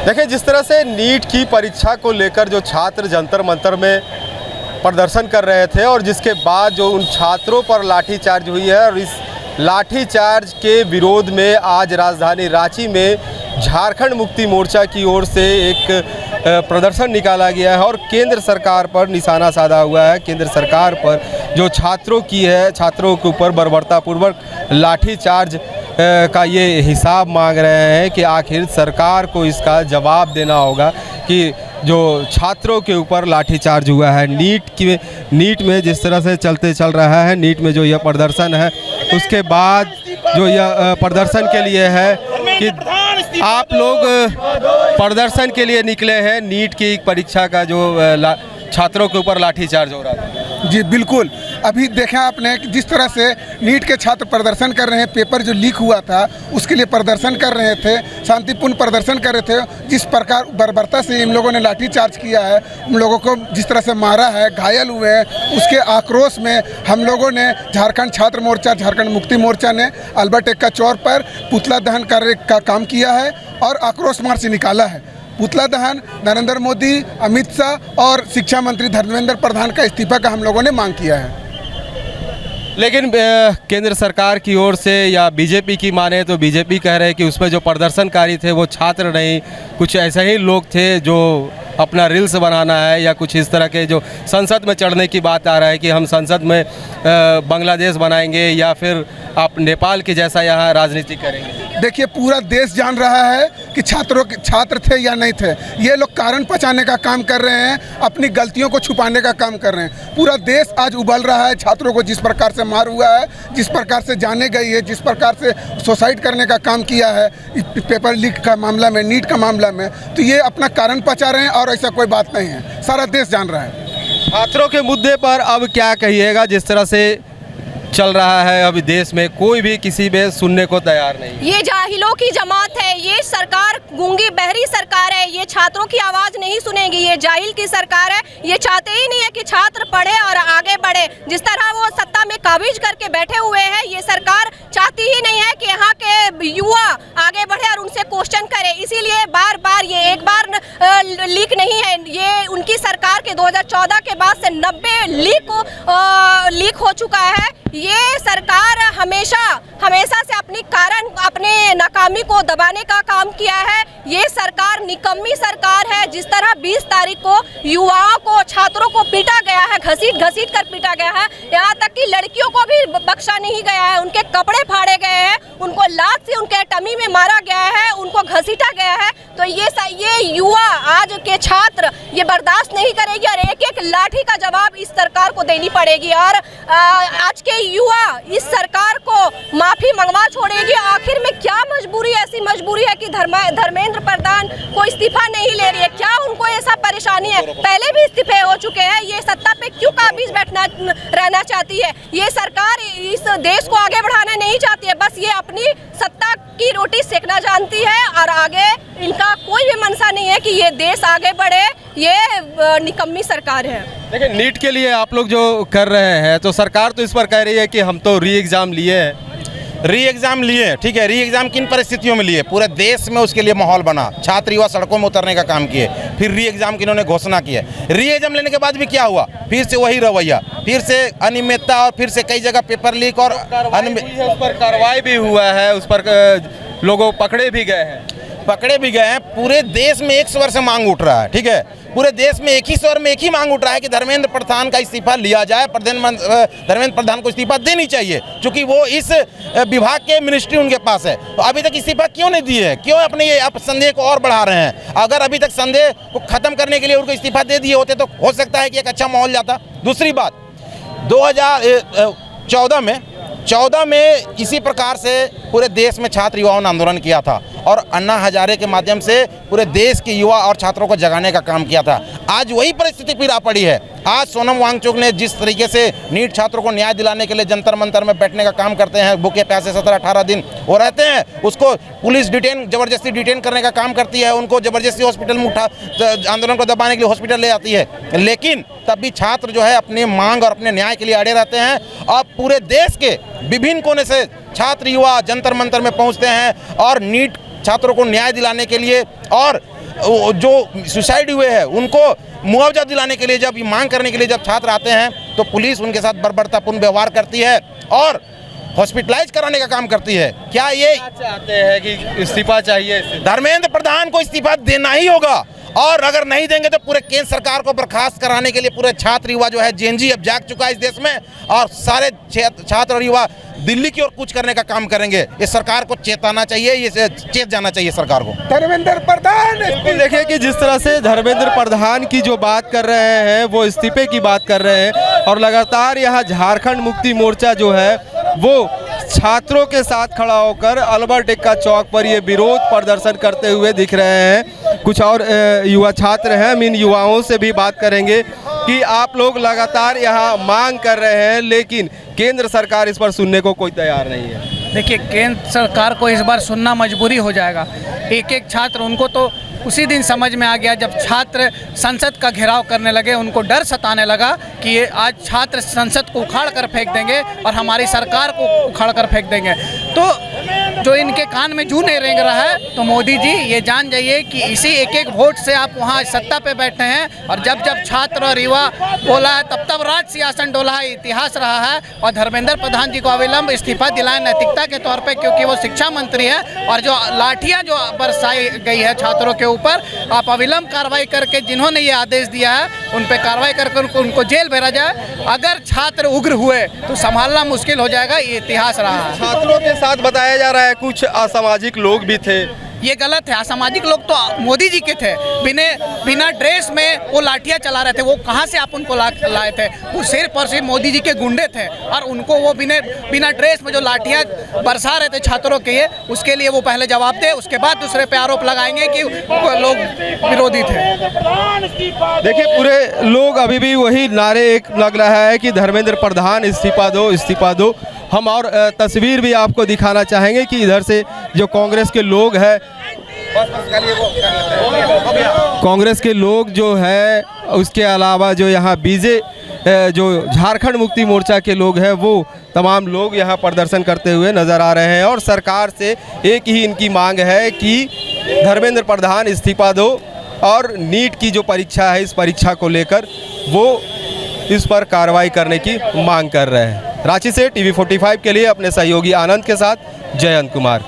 देखिए, जिस तरह से नीट की परीक्षा को लेकर जो छात्र जंतर मंतर में प्रदर्शन कर रहे थे और जिसके बाद जो उन छात्रों पर लाठीचार्ज हुई है, और इस लाठीचार्ज के विरोध में आज राजधानी रांची में झारखंड मुक्ति मोर्चा की ओर से एक प्रदर्शन निकाला गया है और केंद्र सरकार पर निशाना साधा हुआ है। केंद्र सरकार पर जो छात्रों के ऊपर बर्बरतापूर्वक लाठीचार्ज का ये हिसाब मांग रहे हैं कि आखिर सरकार को इसका जवाब देना होगा कि जो छात्रों के ऊपर लाठीचार्ज हुआ है नीट में जिस तरह से चल रहा है, नीट में जो यह प्रदर्शन है, उसके बाद जो यह प्रदर्शन के लिए है कि आप लोग प्रदर्शन के लिए निकले हैं नीट की परीक्षा का जो छात्रों के ऊपर लाठीचार्ज हो रहा था। जी बिल्कुल, अभी देखा आपने कि जिस तरह से नीट के छात्र प्रदर्शन कर रहे हैं, पेपर जो लीक हुआ था उसके लिए प्रदर्शन कर रहे थे, शांतिपूर्ण प्रदर्शन कर रहे थे। जिस प्रकार बर्बरता से इन लोगों ने लाठीचार्ज किया है, उन लोगों को जिस तरह से मारा है, घायल हुए हैं, उसके आक्रोश में हम लोगों ने झारखंड छात्र मोर्चा, झारखंड मुक्ति मोर्चा ने अल्बर्ट एक्का चौक पर पुतला दहन करने का काम किया है और आक्रोश मार्च निकाला है। पुतला दहन नरेंद्र मोदी, अमित शाह और शिक्षा मंत्री धर्मेंद्र प्रधान का इस्तीफा का हम लोगों ने मांग किया है। लेकिन केंद्र सरकार की ओर से या बीजेपी की माने तो बीजेपी कह रहे हैं कि उसमें जो प्रदर्शनकारी थे वो छात्र नहीं, कुछ ऐसे ही लोग थे जो अपना रील्स बनाना है या कुछ इस तरह के जो संसद में चढ़ने की बात आ रहा है कि हम संसद में बांग्लादेश बनाएंगे या फिर आप नेपाल के जैसा यहाँ राजनीति करेंगे। देखिए, पूरा देश जान रहा है कि छात्र थे या नहीं थे। ये लोग कारण पचाने का काम कर रहे हैं, अपनी गलतियों को छुपाने का काम कर रहे हैं। पूरा देश आज उबल रहा है। छात्रों को जिस प्रकार से मार हुआ है, जिस प्रकार से जाने गई है, जिस प्रकार से सुसाइड करने का काम किया है पेपर लीक का मामला में, नीट का मामला में, तो ये अपना कारण पचा रहे हैं और ऐसा कोई बात नहीं है। सारा देश जान रहा है। छात्रों के मुद्दे पर अब क्या कहिएगा? जिस तरह से चल रहा है अभी देश में, कोई भी किसी में सुनने को तैयार नहीं। ये जाहिलों की जमात है, ये सरकार गूंगी बहरी सरकार है, ये छात्रों की आवाज नहीं सुनेगी। ये जाहिल की सरकार है, ये चाहते ही नहीं है कि छात्र पढ़े और आगे बढ़े। जिस तरह वो सत्ता में काबिज करके बैठे हुए हैं, ये सरकार चाहती ही नहीं है कि यहाँ के युवा आगे बढ़े और उनसे क्वेश्चन करे। इसीलिए बार बार, ये एक बार लीक नहीं है, ये उनकी सरकार के 2014 के बाद से 90 लीक हो चुका है। ये सरकार हमेशा से अपने नाकामी को दबाने का काम किया है। ये सरकार निकम्मी सरकार है। जिस तरह 20 तारीख को युवाओं को, छात्रों को पीटा गया है, घसीट कर पीटा गया है, यहाँ तक कि लड़कियों को भी बख्शा नहीं गया है, उनके कपड़े फाड़े गए हैं, उनको लात से उनके टमी में मारा गया है, उनको घसीटा गया है। तो ये युवा, आज के छात्र ये बर्दाश्त नहीं करेगी और एक एक लाठी का जवाब इस सरकार को देनी पड़ेगी। और आज के युवा इस सरकार को माफी मंगवा छोड़ेगी। आखिर में क्या मजबूरी, ऐसी मजबूरी है कि धर्मेंद्र प्रधान को इस्तीफा नहीं ले रही है? क्या उनको ऐसा परेशानी है? पहले भी इस्तीफे हो चुके हैं। ये सत्ता पे क्यों काबिज रहना चाहती है? ये सरकार इस देश को आगे बढ़ाना नहीं चाहती है, बस ये अपनी सत्ता की रोटी सेकना जानती है और आगे इनका कोई भी मनसा नहीं है कि ये देश आगे बढ़े। ये निकम्मी सरकार है। देखिए, नीट के लिए आप लोग जो कर रहे हैं, तो सरकार तो इस पर कह रही है कि हम तो री एग्ज़ाम लिए हैं। ठीक है, री एग्ज़ाम किन परिस्थितियों में लिए? पूरे देश में उसके लिए माहौल बना, छात्र युवा सड़कों में उतरने का काम किए, फिर री एग्ज़ाम की इन्होंने घोषणा की है। री एग्ज़ाम लेने के बाद भी क्या हुआ? फिर से वही रवैया, फिर से अनियमितता और फिर से कई जगह पेपर लीक और उस पर कार्रवाई भी हुआ है, उस पर लोगों पकड़े भी गए हैं। पूरे देश में एक स्वर से मांग उठ रहा है। ठीक है, पूरे देश में एक ही स्वर में एक ही मांग उठ रहा है कि धर्मेंद्र प्रधान का इस्तीफा लिया जाए। धर्मेंद्र प्रधान को इस्तीफा देनी चाहिए, क्योंकि वो इस विभाग के मिनिस्ट्री उनके पास है। तो अभी तक इस्तीफा क्यों नहीं दिए है? क्यों अपने ये संदेह को और बढ़ा रहे हैं? अगर अभी तक संदेह को खत्म करने के लिए उनको इस्तीफा दे दिए होते तो हो सकता है कि एक अच्छा माहौल जाता। दूसरी बात, 2014 में इसी प्रकार से पूरे देश में छात्र युवाओं ने आंदोलन किया था और अन्ना हजारे के माध्यम से पूरे देश के युवा और छात्रों को जगाने का काम किया था। आज वही परिस्थिति फिर आ पड़ी है। आज सोनम वांगचुक ने जिस तरीके से नीट छात्रों को न्याय दिलाने के लिए जंतर मंतर में बैठने का काम करते हैं, भूखे प्यासे 17-18 दिन वो रहते हैं, उसको पुलिस जबरदस्ती डिटेन करने का काम करती है, उनको जबरदस्ती हॉस्पिटल में आंदोलन को दबाने के लिए हॉस्पिटल ले आती है। लेकिन तब भी छात्र जो है अपनी मांग और अपने न्याय के लिए अड़े रहते हैं और पूरे देश के विभिन्न कोने से छात्र युवा जंतर मंतर में पहुंचते हैं और नीट छात्रों को न्याय दिलाने के लिए और जो सुसाइड हुए हैं उनको मुआवजा दिलाने के लिए जब ये मांग करने के लिए जब छात्र आते हैं तो पुलिस उनके साथ बर्बरतापूर्ण व्यवहार करती है और हॉस्पिटलाइज कराने का काम करती है। क्या ये चाहते हैं कि इस्तीफा चाहिए? धर्मेंद्र प्रधान को इस्तीफा देना ही होगा और अगर नहीं देंगे तो पूरे केंद्र सरकार को बर्खास्त कराने के लिए पूरे छात्र युवा जो है जेएनजी अब जाग चुका है इस देश में और सारे छात्र और युवा दिल्ली की ओर कूच करने का काम करेंगे। इस सरकार को चेताना चाहिए, ये चेत जाना चाहिए सरकार को। धर्मेंद्र प्रधान देखिए कि जिस तरह से धर्मेंद्र प्रधान की जो बात कर रहे हैं वो इस्तीफे की बात कर रहे हैं और लगातार यहाँ झारखंड मुक्ति मोर्चा जो है वो छात्रों के साथ खड़ा होकर अल्बर्ट एक्का चौक पर ये विरोध प्रदर्शन करते हुए दिख रहे हैं। कुछ और युवा छात्र हैं, हम इन युवाओं से भी बात करेंगे कि आप लोग लगातार यहाँ मांग कर रहे हैं लेकिन केंद्र सरकार इस पर सुनने को कोई तैयार नहीं है। देखिए, केंद्र सरकार को इस बार सुनना मजबूरी हो जाएगा। एक एक छात्र, उनको तो उसी दिन समझ में आ गया जब छात्र संसद का घेराव करने लगे, उनको डर सताने लगा कि ये आज छात्र संसद को उखाड़ कर फेंक देंगे और हमारी सरकार को उखाड़ कर फेंक देंगे। तो जो इनके कान में जू नहीं रेंग रहा है, तो मोदी जी ये जान जाइए कि इसी एक एक वोट से आप वहाँ सत्ता पे बैठे हैं और जब जब छात्र और युवा बोला है तब तब राज सिंहासन डोला है, इतिहास रहा है। और धर्मेंद्र प्रधान जी को अविलंब इस्तीफा दिलाएं नैतिकता के तौर पे, क्योंकि वो शिक्षा मंत्री है और जो लाठियाँ जो बरसाई गई है छात्रों के ऊपर, आप अविलंब कार्रवाई करके जिन्होंने ये आदेश दिया है उन पर कार्रवाई करके उनको जेल भेजा जाए। अगर छात्र उग्र हुए तो संभालना मुश्किल हो जाएगा, ये इतिहास रहा है। छात्रों के साथ बताया जा रहा है कुछ असामाजिक लोग भी थे। ये गलत है। असामाजिक लोग तो मोदी जी के थे, बिना ड्रेस में वो लाठियाँ चला रहे थे। वो कहाँ से आप उनको लाए थे? वो सिर्फ और सिर्फ मोदी जी के गुंडे थे और उनको वो बिना ड्रेस में जो लाठियाँ बरसा रहे थे छात्रों के लिए, उसके लिए वो पहले जवाब दे, उसके बाद दूसरे पे आरोप लगाएंगे कि वो लोग विरोधी थे। देखिए, पूरे लोग अभी भी वही नारे एक लग रहा है कि धर्मेंद्र प्रधान इस्तीफा दो, इस्तीफा दो। हम और तस्वीर भी आपको दिखाना चाहेंगे कि इधर से जो कांग्रेस के लोग हैं, कांग्रेस के लोग जो है, उसके अलावा जो यहाँ जो झारखंड मुक्ति मोर्चा के लोग हैं, वो तमाम लोग यहाँ प्रदर्शन करते हुए नज़र आ रहे हैं और सरकार से एक ही इनकी मांग है कि धर्मेंद्र प्रधान इस्तीफा दो और नीट की जो परीक्षा है इस परीक्षा को लेकर वो इस पर कार्रवाई करने की मांग कर रहे हैं। रांची से TV45 के लिए अपने सहयोगी आनंद के साथ जयंत कुमार।